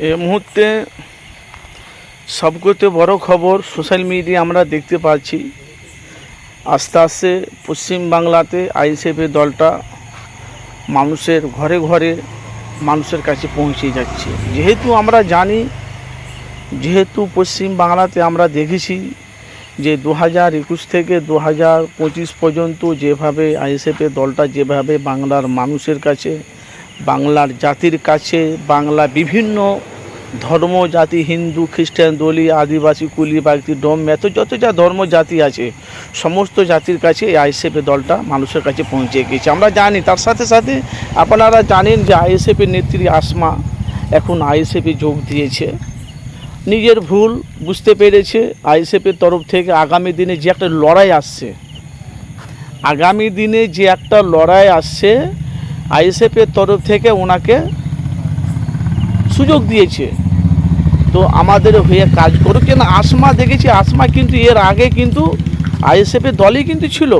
এই মুহূর্তে সবচেয়ে বড় খবর সোশ্যাল মিডিয়া আমরা দেখতে পাচ্ছি, আস্তে আস্তে পশ্চিমবাংলাতে আইএসএফের দলটা মানুষের ঘরে ঘরে মানুষের কাছে পৌঁছে যাচ্ছে। যেহেতু আমরা জানি, যেহেতু পশ্চিমবাংলাতে আমরা দেখেছি যে 2021 থেকে 2025 পর্যন্ত যেভাবে আইএসএফের দলটা যেভাবে বাংলার মানুষের কাছে, বাংলার জাতির কাছে, বাংলা বিভিন্ন ধর্ম জাতি, হিন্দু, খ্রিস্টান, দলি, আদিবাসী, কুলি, বাগদি, ডোম, মেথ, যত যা ধর্ম জাতি আছে সমস্ত জাতির কাছে এই আইএসএফের দলটা মানুষের কাছে পৌঁছে গিয়েছে। আমরা জানি, তার সাথে সাথে আপনারা জানেন যে আইএসএফের নেত্রী আসমা এখন আইএসএফে যোগ দিয়েছে। নিজের ভুল বুঝতে পেরেছে। আইএসএফের তরফ থেকে আগামী দিনে যে একটা লড়াই আসছে, আগামী দিনে যে একটা লড়াই আসছে আইএসএফের তরফ থেকে ওনাকে সুযোগ দিয়েছে, তো আমাদের হয়ে কাজ করুক। কেন আসমা দেখেছি, আসমা কিন্তু এর আগে কিন্তু আইএসএফের দলই কিন্তু ছিল।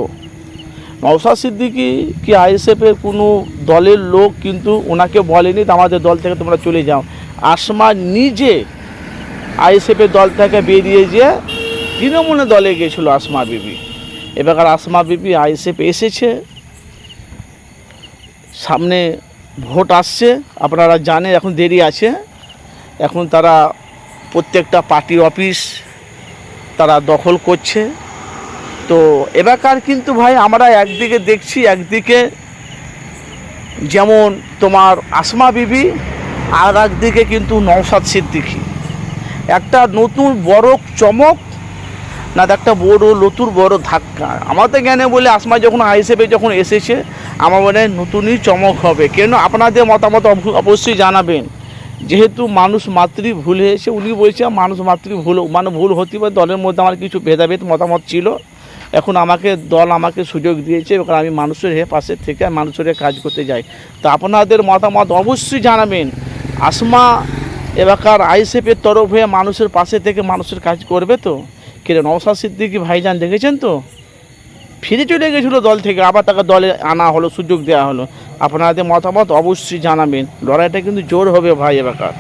নওশাদ সিদ্দিকী কি আইএসএফের কোনো দলের লোক কিন্তু ওনাকে বলেনি আমাদের দল থেকে তোমরা চলে যাও। আসমা নিজে আইএসএফের দল থেকে বেরিয়ে যে তৃণমূলের দলে গিয়েছিল আসমা বিবি। এবার আসমা বিবি আইএসএফ এসেছে, সামনে ভোট আসছে, আপনারা জানেন এখন দেরি আছে। এখন তারা প্রত্যেকটা পার্টি অফিস তারা দখল করছে। তো এবারকার কিন্তু ভাই আমরা একদিকে দেখছি, একদিকে যেমন তোমার আসমা বিবি, আর একদিকে কিন্তু নওশাদ সিদ্দিকী। একটা নতুন বড় চমক না, একটা নতুন বড় ধাক্কা আমাদের জ্ঞানে বলে আসমা যখন আইএসএফে যখন এসেছে আমার মনে হয় নতুনই চমক হবে। কেন আপনাদের মতামত অবশ্যই জানাবেন। যেহেতু মানুষ মাতৃ ভুল হয়েছে, উনি বলছে মানুষ মাতৃ ভুল, মানে ভুল হতে পারে, দলের মধ্যে আমার কিছু ভেদাভেদ মতামত ছিল, এখন আমাকে দল আমাকে সুযোগ দিয়েছে, কারণ আমি মানুষের পাশে থেকে মানুষের কাজ করতে যাই। তো আপনাদের মতামত অবশ্যই জানাবেন। আসমা এলাকার আইএসএফের তরফ হয়ে মানুষের পাশে থেকে মানুষের কাজ করবে তো? কেন নওশাদ সিদ্দিকী ভাইজান দেখেছেন তো ফিরে চলে গেছিলো দল থেকে, আবার তাকে দলে আনা হলো, সুযোগ দেওয়া হলো। আপনাদের মতামত অবশ্যই জানাবেন। লড়াইটা কিন্তু জোর হবে ভাই এলাকার।